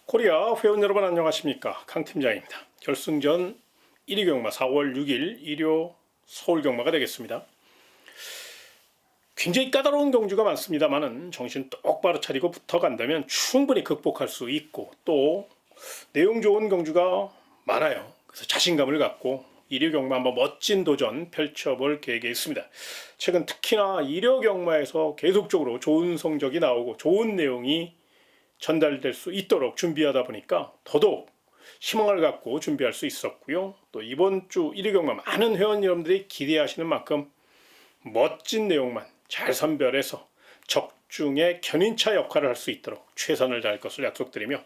코리아 회원 여러분 안녕하십니까, 강 팀장입니다. 결승전 1위 경마 4월 6일 일요 서울 경마가 되겠습니다. 굉장히 까다로운 경주가 많습니다만은 정신 똑바로 차리고 붙어간다면 충분히 극복할 수 있고, 또 내용 좋은 경주가 많아요. 그래서 자신감을 갖고 1위 경마 한번 멋진 도전 펼쳐볼 계획에 있습니다. 최근 특히나 1위 경마에서 계속적으로 좋은 성적이 나오고 좋은 내용이 전달될 수 있도록 준비하다 보니까 더더욱 희망을 갖고 준비할 수 있었고요. 또 이번 주 1위 경마 많은 회원 여러분들이 기대하시는 만큼 멋진 내용만 잘 선별해서 적중의 견인차 역할을 할 수 있도록 최선을 다할 것을 약속드리며,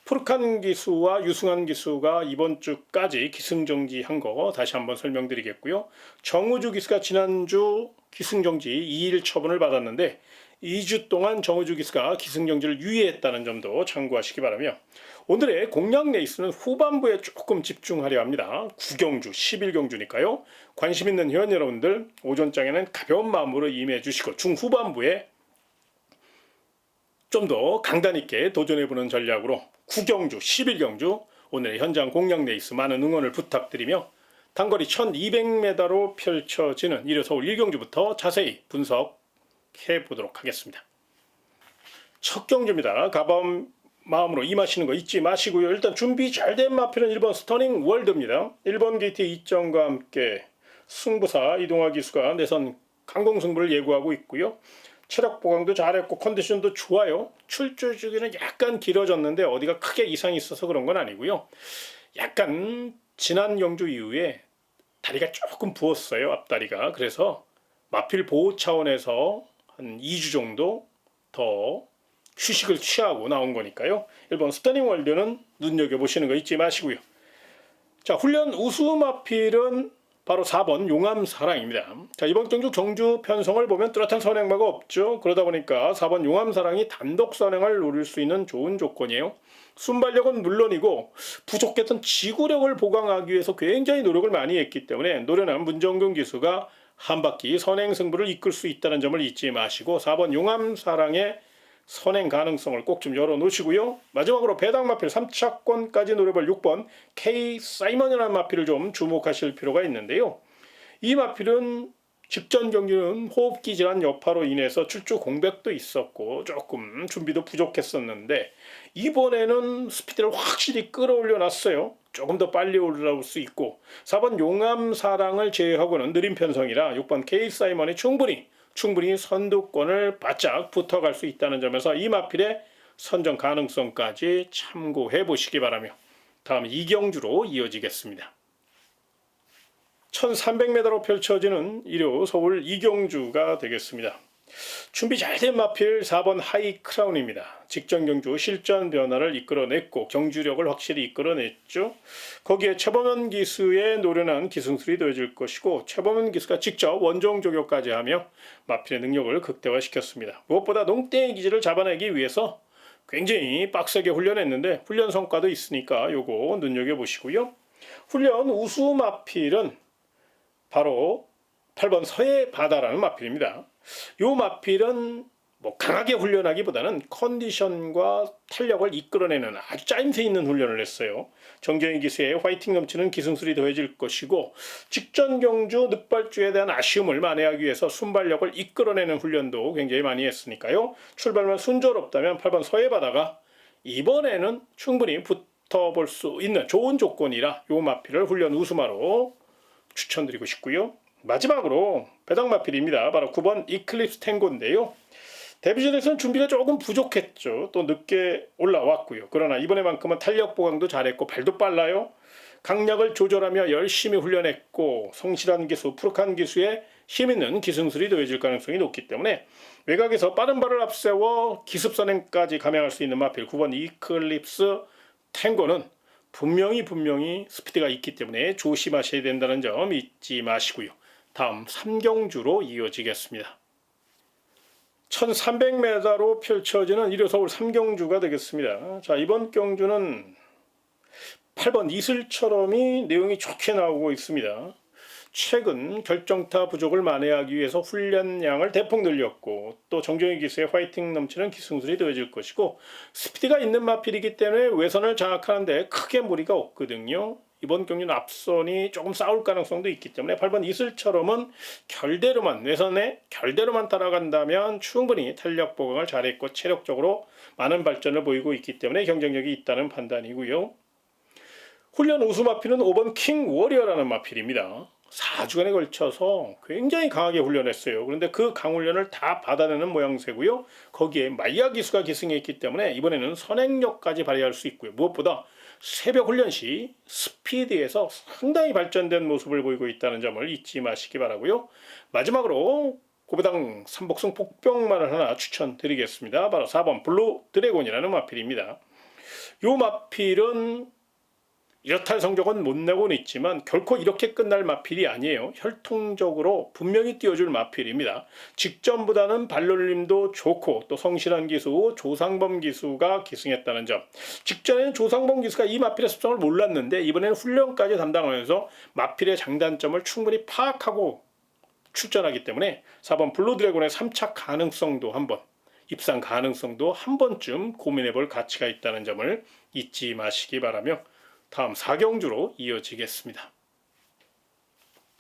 푸르칸 기수와 유승환 기수가 이번 주까지 기승정지한 거 다시 한번 설명드리겠고요. 정우주 기수가 지난주 기승정지 2일 처분을 받았는데 2주 동안 정우주 기수가 기승정지를 유예했다는 점도 참고하시기 바라며, 오늘의 공략 레이스는 후반부에 조금 집중하려 합니다. 9경주, 11경주니까요. 관심 있는 회원 여러분들 오전장에는 가벼운 마음으로 임해 주시고, 중후반부에 좀 더 강단 있게 도전해보는 전략으로 9경주, 11경주 오늘의 현장 공략 레이스 많은 응원을 부탁드리며, 단거리 1200m로 펼쳐지는 일요 서울 1경주부터 자세히 분석해 보도록 하겠습니다. 첫 경주입니다. 가벼운 마음으로 임하시는 거 잊지 마시고요. 일단 준비 잘 된 마필은 1번 스터닝 월드입니다. 1번 게이트 2점과 함께 승부사 이동화 기수가 내선 강공승부를 예고하고 있고요. 체력 보강도 잘했고 컨디션도 좋아요. 출조 주기는 약간 길어졌는데 어디가 크게 이상이 있어서 그런 건 아니고요. 약간 지난 경주 이후에 다리가 조금 부었어요, 앞다리가. 그래서 마필 보호 차원에서 한 2주 정도 더 휴식을 취하고 나온 거니까요. 1번 스터닝 월드는 눈여겨보시는 거 잊지 마시고요. 자, 훈련 우수 마필은 바로 4번 용암사랑입니다. 자, 이번 경주 편성을 보면 뚜렷한 선행마가 없죠. 그러다 보니까 4번 용암사랑이 단독 선행을 노릴 수 있는 좋은 조건이에요. 순발력은 물론이고 부족했던 지구력을 보강하기 위해서 굉장히 노력을 많이 했기 때문에 노련한 문정근 기수가 한 바퀴 선행 승부를 이끌 수 있다는 점을 잊지 마시고 4번 용암사랑의 선행 가능성을 꼭 좀 열어놓으시고요. 마지막으로 배당 마필 3차권까지 노려볼 6번 K 사이먼이라는 마필을 좀 주목하실 필요가 있는데요. 이 마필은 직전 경기는 호흡기 질환 여파로 인해서 출주 공백도 있었고 조금 준비도 부족했었는데, 이번에는 스피드를 확실히 끌어올려 놨어요. 조금 더 빨리 올라올 수 있고, 4번 용암사랑을 제외하고는 느린 편성이라 6번 K 사이먼이 충분히 선두권을 바짝 붙어갈 수 있다는 점에서 이 마필의 선정 가능성까지 참고해 보시기 바라며, 다음 2경주로 이어지겠습니다. 1300m로 펼쳐지는 일요 서울 2경주가 되겠습니다. 준비 잘 된 마필 4번 하이 크라운입니다. 직전 경주 실전 변화를 이끌어냈고 경주력을 확실히 이끌어냈죠. 거기에 최범현 기수의 노련한 기승술이 더해질 것이고, 최범현 기수가 직접 원정 조교까지 하며 마필의 능력을 극대화시켰습니다. 무엇보다 농땡이 기질을 잡아내기 위해서 굉장히 빡세게 훈련했는데 훈련 성과도 있으니까 요거 눈여겨보시고요. 훈련 우수 마필은 바로 8번 서해 바다라는 마필입니다. 이 마필은 강하게 훈련하기보다는 컨디션과 탄력을 이끌어내는 아주 짜임새 있는 훈련을 했어요. 정경희 기수의 화이팅 넘치는 기승술이 더해질 것이고, 직전 경주 늑발주에 대한 아쉬움을 만회하기 위해서 순발력을 이끌어내는 훈련도 굉장히 많이 했으니까요. 출발만 순조롭다면 8번 서해 바다가 이번에는 충분히 붙어볼 수 있는 좋은 조건이라 이 마필을 훈련 우수마로 추천드리고 싶고요. 마지막으로 배당 마필입니다. 바로 9번 이클립스 탱고인데요. 데뷔전에서는 준비가 조금 부족했죠. 또 늦게 올라왔고요. 그러나 이번에만큼은 탄력 보강도 잘했고 발도 빨라요. 강약을 조절하며 열심히 훈련했고, 성실한 기수, 푸르칸 기수의 힘있는 기승술이 더해질 가능성이 높기 때문에 외곽에서 빠른 발을 앞세워 기습선행까지 감행할 수 있는 마필 9번 이클립스 탱고는 분명히 스피드가 있기 때문에 조심하셔야 된다는 점 잊지 마시고요. 다음 3경주로 이어지겠습니다. 1300m로 펼쳐지는 일요 서울 3경주가 되겠습니다. 자, 이번 경주는 8번 이슬처럼이 내용이 좋게 나오고 있습니다. 최근 결정타 부족을 만회하기 위해서 훈련량을 대폭 늘렸고 또 정종희 기수의 화이팅 넘치는 기승술이 더해질 것이고 스피드가 있는 마필이기 때문에 외선을 장악하는 데 크게 무리가 없거든요. 이번 경기는 앞선이 조금 싸울 가능성도 있기 때문에 8번 이슬처럼은 외선에 결대로만 따라간다면 충분히 탄력 보강을 잘했고 체력적으로 많은 발전을 보이고 있기 때문에 경쟁력이 있다는 판단이고요. 훈련 우수 마필은 5번 킹 워리어라는 마필입니다. 4주간에 걸쳐서 굉장히 강하게 훈련했어요. 그런데 그 강훈련을 다 받아내는 모양새고요. 거기에 마이야 기수가 기승해 있기 때문에 이번에는 선행력까지 발휘할 수 있고요. 무엇보다 새벽 훈련 시 스피드에서 상당히 발전된 모습을 보이고 있다는 점을 잊지 마시기 바라고요. 마지막으로 고배당 삼복승 폭병만을 하나 추천드리겠습니다. 바로 4번 블루 드래곤이라는 마필입니다. 이 마필은 이렇다 할 성적은 못 내고는 있지만 결코 이렇게 끝날 마필이 아니에요. 혈통적으로 분명히 띄워줄 마필입니다. 직전보다는 발놀림도 좋고 또 성실한 기수 조상범 기수가 기승했다는 점. 직전에는 조상범 기수가 이 마필의 습성을 몰랐는데 이번에는 훈련까지 담당하면서 마필의 장단점을 충분히 파악하고 출전하기 때문에 4번 블루드래곤의 3차 가능성도 한번 입상 가능성도 한 번쯤 고민해볼 가치가 있다는 점을 잊지 마시기 바라며 다음 4경주로 이어지겠습니다.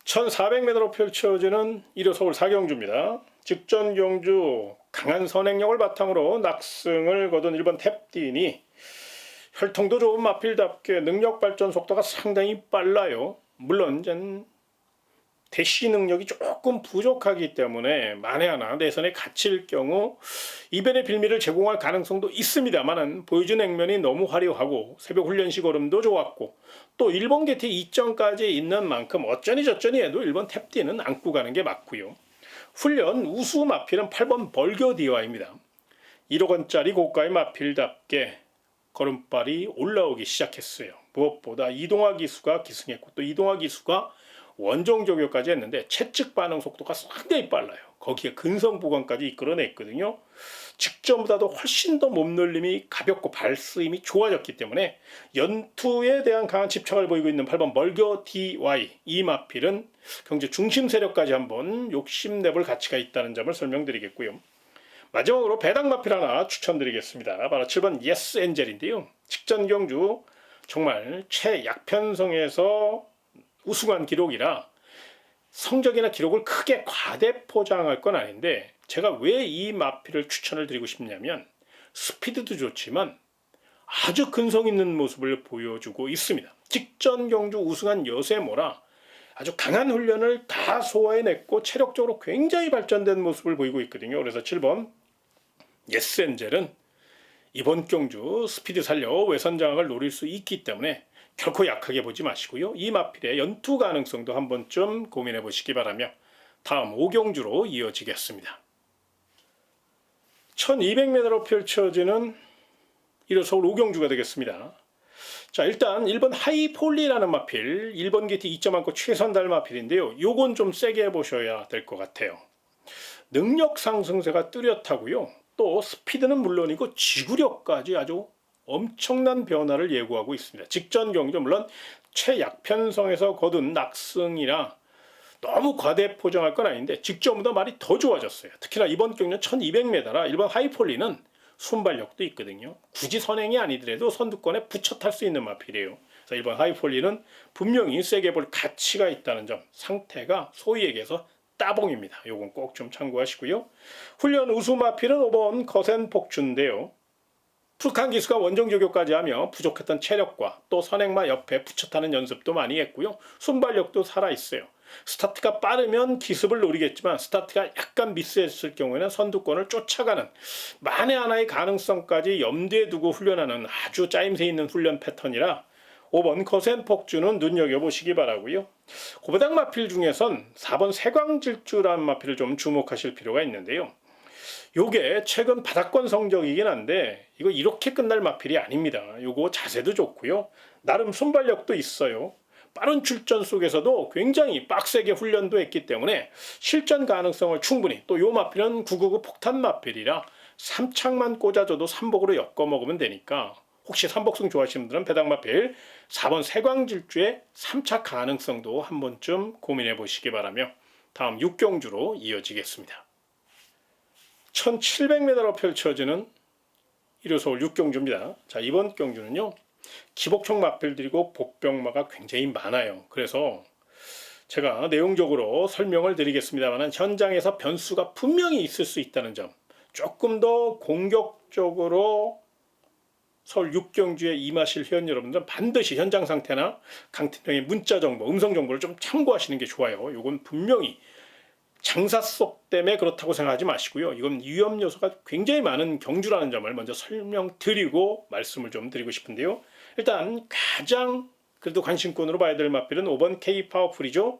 1400m로 펼쳐지는 1호 서울 4경주입니다. 직전 경주 강한 선행력을 바탕으로 낙승을 거둔 1번 탭딘이 혈통도 좋은 마필답게 능력 발전 속도가 상당히 빨라요. 물론 대시 능력이 조금 부족하기 때문에 만에 하나 내선에 갇힐 경우 이변의 빌미를 제공할 가능성도 있습니다만은 보여준 액면이 너무 화려하고 새벽 훈련시 걸음도 좋았고 또 1번 게티 2점까지 있는 만큼 어쩌니 저쩌니 해도 1번 탭디는 안고 가는 게 맞고요. 훈련 우수 마필은 8번 벌교디와입니다. 1억 원짜리 고가의 마필답게 걸음발이 올라오기 시작했어요. 무엇보다 이동화 기수가 기승했고 또 이동화 기수가 원정 조교까지 했는데 채측 반응 속도가 상당히 빨라요. 거기에 근성 보강까지 이끌어냈거든요. 직전보다도 훨씬 더 몸놀림이 가볍고 발스임이 좋아졌기 때문에 연투에 대한 강한 집착을 보이고 있는 8번 멀교 DY 이 마필은 경제 중심 세력까지 한번 욕심내볼 가치가 있다는 점을 설명드리겠고요. 마지막으로 배당 마필 하나 추천드리겠습니다. 바로 7번 예스 엔젤인데요. 직전 경주 정말 최약편성에서 우승한 기록이라 성적이나 기록을 크게 과대 포장할 건 아닌데 제가 왜 이 마필을 추천을 드리고 싶냐면 스피드도 좋지만 아주 근성 있는 모습을 보여주고 있습니다. 직전 경주 우승한 여세모라 아주 강한 훈련을 다 소화해냈고 체력적으로 굉장히 발전된 모습을 보이고 있거든요. 그래서 7번 예스엔젤은 이번 경주 스피드 살려 외선 장악을 노릴 수 있기 때문에 결코 약하게 보지 마시고요. 이 마필의 연투 가능성도 한 번쯤 고민해 보시기 바라며 다음 5경주로 이어지겠습니다. 1200m로 펼쳐지는 1호 서울 5경주가 되겠습니다. 자, 일단 1번 하이폴리라는 마필, 1번 게티 2.1코 최선달 마필인데요. 요건 좀 세게 해보셔야 될 것 같아요. 능력 상승세가 뚜렷하고요. 또 스피드는 물론이고 지구력까지 아주 엄청난 변화를 예고하고 있습니다. 직전 경주 물론 최약편성에서 거둔 낙승이라 너무 과대 포장할 건 아닌데 직전보다 말이 더 좋아졌어요. 특히나 이번 경주는 1200m라 일본 하이폴리는 순발력도 있거든요. 굳이 선행이 아니더라도 선두권에 붙여 탈 수 있는 마필이에요. 그래서 일본 하이폴리는 분명히 세게 볼 가치가 있다는 점, 상태가 소위 얘기해서 따봉입니다. 요건 꼭 좀 참고하시고요. 훈련 우수 마필은 5번 거센 폭주인데요. 북한 기수가 원정 조교까지 하며 부족했던 체력과 또 선행마 옆에 붙여 타는 연습도 많이 했고요. 순발력도 살아있어요. 스타트가 빠르면 기습을 노리겠지만 스타트가 약간 미스했을 경우에는 선두권을 쫓아가는 만에 하나의 가능성까지 염두에 두고 훈련하는 아주 짜임새 있는 훈련 패턴이라 5번 거센 폭주는 눈여겨보시기 바라고요. 고배당 마필 중에선 4번 세광질주라는 마필을 좀 주목하실 필요가 있는데요. 요게 최근 바닥권 성적이긴 한데 이거 이렇게 끝날 마필이 아닙니다. 요거 자세도 좋고요. 나름 순발력도 있어요. 빠른 출전 속에서도 굉장히 빡세게 훈련도 했기 때문에 실전 가능성을 충분히 또 요 마필은 999 폭탄 마필이라 3창만 꽂아줘도 3복으로 엮어 먹으면 되니까 혹시 삼복승 좋아하시는 분들은 배당마필 4번 세광질주의 3차 가능성도 한 번쯤 고민해 보시기 바라며 다음 6경주로 이어지겠습니다. 1700m로 펼쳐지는 1호 서울 6경주입니다. 자, 이번 경주는요, 기복총 마필들이고 복병마가 굉장히 많아요. 그래서 제가 내용적으로 설명을 드리겠습니다만 현장에서 변수가 분명히 있을 수 있다는 점, 조금 더 공격적으로 서울 6경주에 임하실 회원 여러분들은 반드시 현장 상태나 강팀장의 문자 정보, 음성 정보를 좀 참고하시는 게 좋아요. 이건 분명히 장사 속 때문에 그렇다고 생각하지 마시고요. 이건 위험 요소가 굉장히 많은 경주라는 점을 먼저 설명드리고 말씀을 좀 드리고 싶은데요. 일단 가장 그래도 관심권으로 봐야 될 마필은 5번 K 파워풀이죠.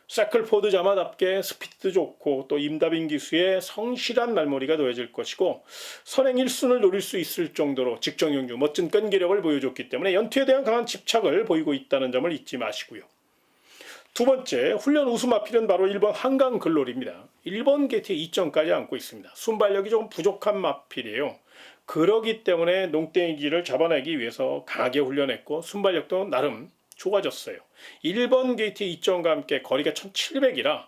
세클포드 자마답게 스피드 좋고 또 임다빈 기수의 성실한 말머리가 놓여질 것이고 선행 1순을 노릴 수 있을 정도로 직전경주 멋진 끈기력을 보여줬기 때문에 연투에 대한 강한 집착을 보이고 있다는 점을 잊지 마시고요. 두 번째, 훈련 우수 마필은 바로 1번 한강글로리입니다. 1번 게이트에 2점까지 안고 있습니다. 순발력이 조금 부족한 마필이에요. 그러기 때문에 농땡이기를 잡아내기 위해서 강하게 훈련했고 순발력도 나름 좋아졌어요. 1번 게이트 2점과 함께 거리가 1700이라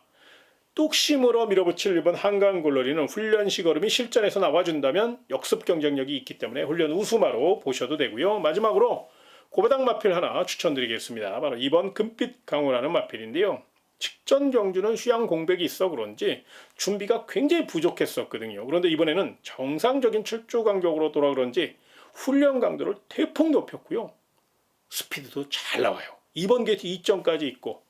뚝심으로 밀어붙일 1번 한강글로리는 훈련식 얼음이 실전에서 나와준다면 역습 경쟁력이 있기 때문에 훈련 우수마로 보셔도 되고요. 마지막으로 고배당 마필 하나 추천드리겠습니다. 바로 2번 금빛 강호라는 마필인데요. 직전 경주는 휴양 공백이 있어 그런지 준비가 굉장히 부족했었거든요. 그런데 이번에는 정상적인 출조 간격으로 돌아 그런지 훈련 강도를 대폭 높였고요. 스피드도 잘 나와요. 2번 게이트 2점까지 있고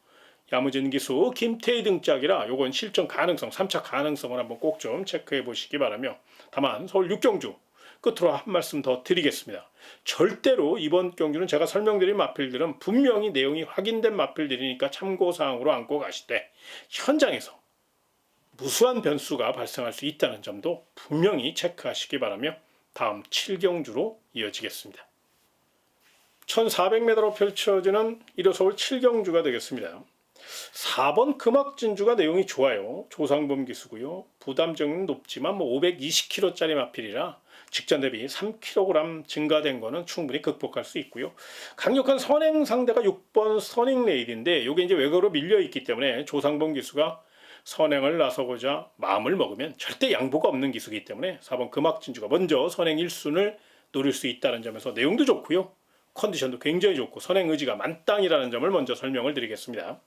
야무진 기수 김태희 등짝이라 요건 실전 가능성 3차 가능성을 한번 꼭 좀 체크해 보시기 바라며 다만 서울 6경주 끝으로 한 말씀 더 드리겠습니다. 절대로 이번 경주는 제가 설명드린 마필들은 분명히 내용이 확인된 마필들이니까 참고사항으로 안고 가시되 현장에서 무수한 변수가 발생할 수 있다는 점도 분명히 체크하시기 바라며 다음 7경주로 이어지겠습니다. 1400m로 펼쳐지는 1호 서울 7경주가 되겠습니다. 4번 금악진주가 내용이 좋아요. 조상범 기수고요. 부담적은 높지만 520kg짜리 마필이라 직전 대비 3kg 증가된 거는 충분히 극복할 수 있고요. 강력한 선행 상대가 6번 선행 레일인데 이게 이제 외곽으로 밀려 있기 때문에 조상범 기수가 선행을 나서고자 마음을 먹으면 절대 양보가 없는 기수이기 때문에 4번 금악진주가 먼저 선행 1순을 노릴 수 있다는 점에서 내용도 좋고요. 컨디션도 굉장히 좋고 선행 의지가 만땅이라는 점을 먼저 설명을 드리겠습니다.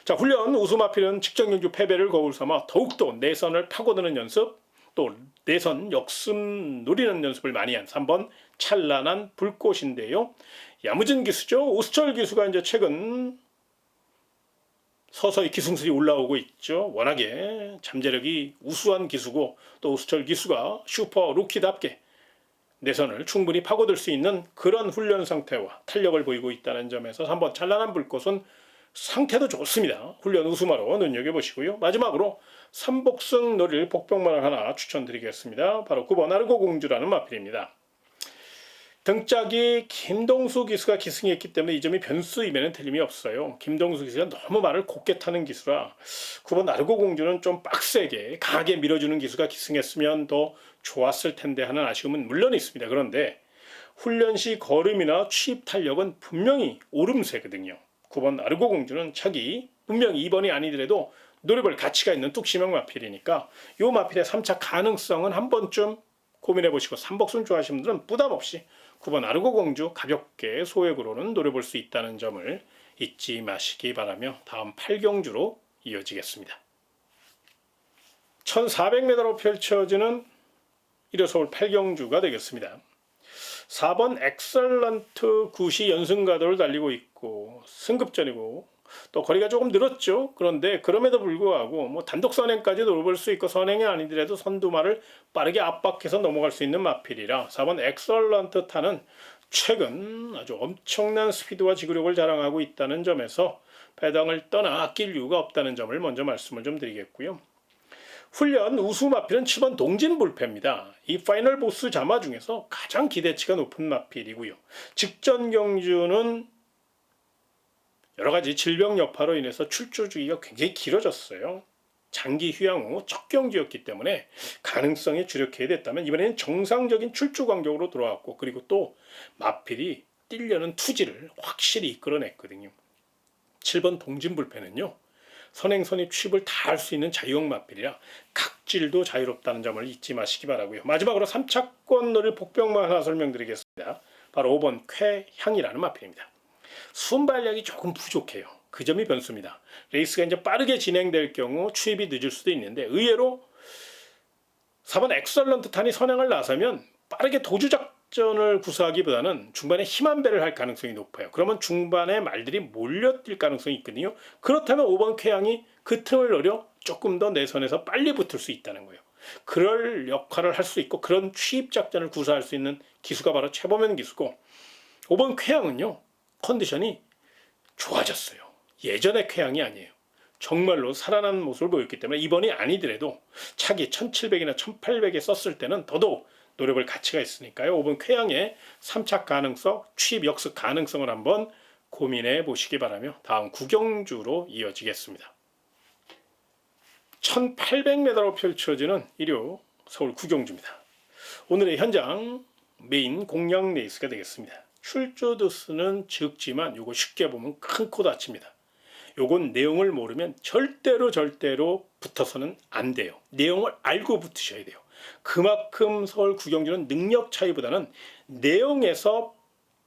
자, 훈련 우수 마필은 직전 경주 패배를 거울 삼아 더욱더 내선을 파고드는 연습, 또 내선 역습 노리는 연습을 많이 한 3번 찬란한 불꽃인데요. 야무진 기수죠. 오수철 기수가 이제 최근 서서히 기승술이 올라오고 있죠. 워낙에 잠재력이 우수한 기수고 또 오수철 기수가 슈퍼 루키답게 내선을 충분히 파고들 수 있는 그런 훈련 상태와 탄력을 보이고 있다는 점에서 3번 찬란한 불꽃은 상태도 좋습니다. 훈련 우수마로 눈여겨보시고요. 마지막으로 삼복승 노릴 복병마를 하나 추천드리겠습니다. 바로 9번 아르고공주라는 마필입니다. 등짝이 김동수 기수가 기승했기 때문에 이 점이 변수임에는 틀림이 없어요. 김동수 기수가 너무 말을 곱게 타는 기수라 9번 아르고공주는 좀 빡세게 강하게 밀어주는 기수가 기승했으면 더 좋았을 텐데 하는 아쉬움은 물론 있습니다. 그런데 훈련 시 걸음이나 취입 탄력은 분명히 오름세거든요. 9번 아르고공주는 차기 분명히 2번이 아니더라도 노려볼 가치가 있는 뚝심형 마필이니까 이 마필의 3차 가능성은 한 번쯤 고민해보시고 삼복승 좋아하시는 분들은 부담없이 9번 아르고공주 가볍게 소액으로는 노려볼 수 있다는 점을 잊지 마시기 바라며 다음 8경주로 이어지겠습니다. 1400m로 펼쳐지는 1호 서울 8경주가 되겠습니다. 4번 엑설런트 굿이 연승가도를 달리고 있고 승급전이고 또 거리가 조금 늘었죠. 그런데 그럼에도 불구하고 단독 선행까지 노려볼 수 있고 선행이 아니더라도 선두마를 빠르게 압박해서 넘어갈 수 있는 마필이라 4번 엑설런트 타는 최근 아주 엄청난 스피드와 지구력을 자랑하고 있다는 점에서 배당을 떠나 아낄 이유가 없다는 점을 먼저 말씀을 좀 드리겠고요. 훈련 우수 마필은 7번 동진불패입니다. 이 파이널 보스 자마 중에서 가장 기대치가 높은 마필이고요. 직전 경주는 여러가지 질병 여파로 인해서 출조 주기가 굉장히 길어졌어요. 장기 휴양 후 첫 경주였기 때문에 가능성에 주력해야 됐다면 이번에는 정상적인 출주 간격으로 돌아왔고, 그리고 또 마필이 뛰려는 투지를 확실히 이끌어냈거든요. 7번 동진불패는요, 선행 선입 취입을 다 할 수 있는 자유형 마필이라 각질도 자유롭다는 점을 잊지 마시기 바라고요. 마지막으로 3차권을 복병만 하나 설명드리겠습니다. 바로 5번 쾌향이라는 마필입니다. 순발력이 조금 부족해요. 그 점이 변수입니다. 레이스가 이제 빠르게 진행될 경우 추입이 늦을 수도 있는데, 의외로 4번 엑설런트 탄이 선행을 나서면 빠르게 도주 작전을 구사하기보다는 중반에 힘 한 배를 할 가능성이 높아요. 그러면 중반에 말들이 몰려뛸 가능성이 있거든요. 그렇다면 5번 쾌향이 그 틈을 노려 조금 더 내선에서 빨리 붙을 수 있다는 거예요. 그럴 역할을 할 수 있고 그런 취입 작전을 구사할 수 있는 기수가 바로 최범현 기수고, 5번 쾌향은요, 컨디션이 좋아졌어요. 예전의 쾌향이 아니에요. 정말로 살아난 모습을 보였기 때문에 이번이 아니더라도 차기 1700이나 1800에 썼을 때는 더더욱 노력을 가치가 있으니까요. 5번 쾌향의 3착 가능성, 취입 역습 가능성을 한번 고민해 보시기 바라며 다음 구경주로 이어지겠습니다. 1800m로 펼쳐지는 일요 서울 구경주입니다. 오늘의 현장 메인 공략 레이스가 되겠습니다. 출조 두수는 적지만 요거 쉽게 보면 큰 코 다칩니다. 요건 내용을 모르면 절대로 붙어서는 안 돼요. 내용을 알고 붙으셔야 돼요. 그만큼 서울 구경주는 능력 차이보다는 내용에서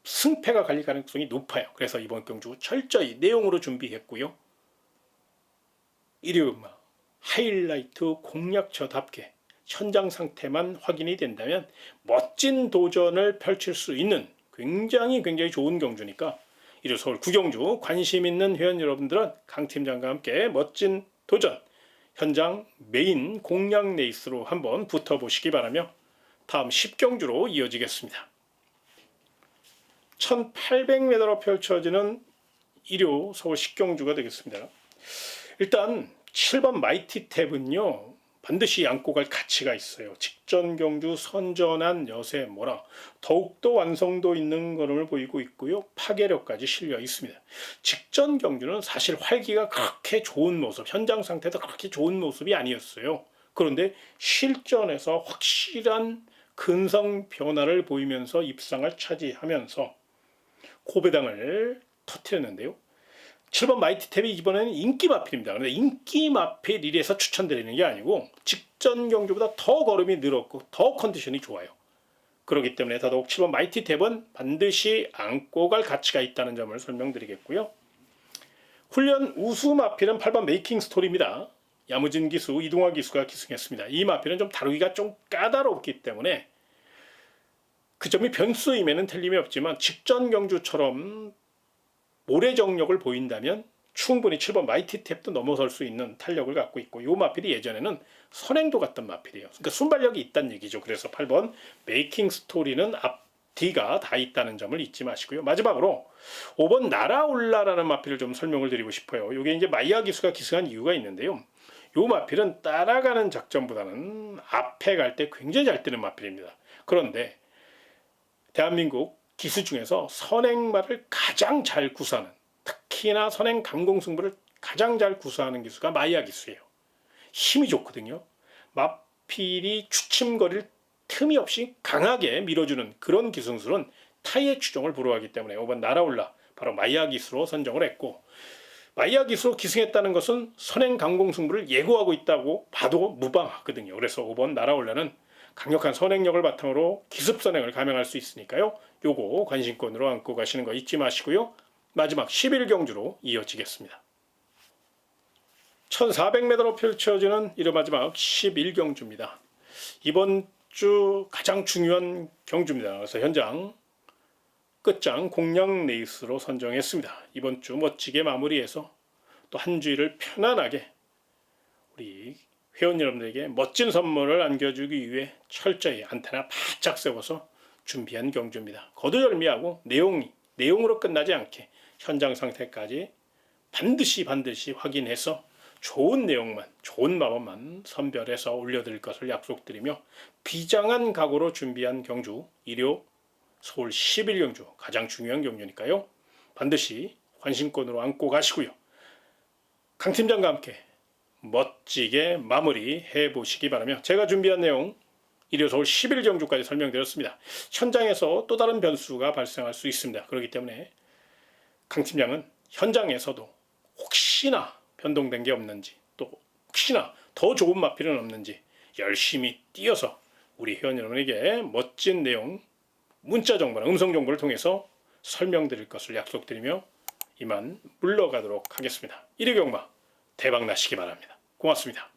승패가 갈릴 가능성이 높아요. 그래서 이번 경주 철저히 내용으로 준비했고요. 일요일마 하이라이트 공략처답게 현장 상태만 확인이 된다면 멋진 도전을 펼칠 수 있는 굉장히 좋은 경주니까, 일요 서울 구경주 관심 있는 회원 여러분들은 강 팀장과 함께 멋진 도전 현장 메인 공략 레이스로 한번 붙어보시기 바라며 다음 10경주로 이어지겠습니다. 1800m로 펼쳐지는 일요 서울 10경주가 되겠습니다. 일단 7번 마이티 탭은요, 반드시 안고 갈 가치가 있어요. 직전 경주 선전한 여세 모라 더욱더 완성도 있는 걸음을 보이고 있고요. 파괴력까지 실려 있습니다. 직전 경주는 사실 활기가 그렇게 좋은 모습, 현장 상태도 그렇게 좋은 모습이 아니었어요. 그런데 실전에서 확실한 근성 변화를 보이면서 입상을 차지하면서 고배당을 터뜨렸는데요. 7번 마이티 탭이 이번에는 인기 마필입니다. 그런데 인기 마필 1에서 추천드리는 게 아니고 직전 경주보다 더 걸음이 늘었고 더 컨디션이 좋아요. 그렇기 때문에 더더욱 7번 마이티 탭은 반드시 안고 갈 가치가 있다는 점을 설명드리겠고요. 훈련 우수 마필은 8번 메이킹 스토리입니다. 야무진 기수, 이동화 기수가 기승했습니다. 이 마필은 좀 다루기가 좀 까다롭기 때문에 그 점이 변수임에는 틀림이 없지만 직전 경주처럼 모래 정력을 보인다면 충분히 7번 마이티 탭도 넘어설 수 있는 탄력을 갖고 있고, 이 마필이 예전에는 선행도 같던 마필이에요. 그러니까 순발력이 있다는 얘기죠. 그래서 8번 메이킹 스토리는 앞뒤가 다 있다는 점을 잊지 마시고요. 마지막으로 5번 날아올라라는 마필을 좀 설명을 드리고 싶어요. 이게 이제 마이야 기수가 기승한 이유가 있는데요. 이 마필은 따라가는 작전보다는 앞에 갈 때 굉장히 잘 뜨는 마필입니다. 그런데 대한민국 기수 중에서 선행말을 가장 잘 구사하는, 특히나 선행 강공승부를 가장 잘 구사하는 기수가 마이야 기수예요. 힘이 좋거든요. 마필이 추침거릴 틈이 없이 강하게 밀어주는 그런 기승술은 타이의 추종을 불허하기 때문에 5번 날아올라 바로 마이야 기수로 선정을 했고, 마이야 기수로 기승했다는 것은 선행 강공승부를 예고하고 있다고 봐도 무방하거든요. 그래서 5번 날아올라는 강력한 선행력을 바탕으로 기습선행을 감행할 수 있으니까요. 요거 관심권으로 안고 가시는 거 잊지 마시고요. 마지막 11경주로 이어지겠습니다. 1400m로 펼쳐지는 일요 마지막 11경주입니다. 이번 주 가장 중요한 경주입니다. 그래서 현장 끝장 공략 레이스로 선정했습니다. 이번 주 멋지게 마무리해서 또 한 주일을 편안하게 우리 회원 여러분들에게 멋진 선물을 안겨주기 위해 철저히 안테나 바짝 세워서 준비한 경주입니다. 거두절미하고 내용으로 끝나지 않게 현장 상태까지 반드시 확인해서 좋은 내용만, 좋은 마법만 선별해서 올려드릴 것을 약속드리며 비장한 각오로 준비한 경주, 일요 서울 11경주 가장 중요한 경주니까요. 반드시 관심권으로 안고 가시고요. 강 팀장과 함께 멋지게 마무리해 보시기 바라며 제가 준비한 내용 일요 서울 11경주까지 설명드렸습니다. 현장에서 또 다른 변수가 발생할 수 있습니다. 그렇기 때문에 강 팀장은 현장에서도 혹시나 변동된 게 없는지 또 혹시나 더 좋은 마필은 없는지 열심히 뛰어서 우리 회원 여러분에게 멋진 내용 문자 정보나 음성 정보를 통해서 설명드릴 것을 약속드리며 이만 물러가도록 하겠습니다. 1위 경마 대박 나시기 바랍니다. 고맙습니다.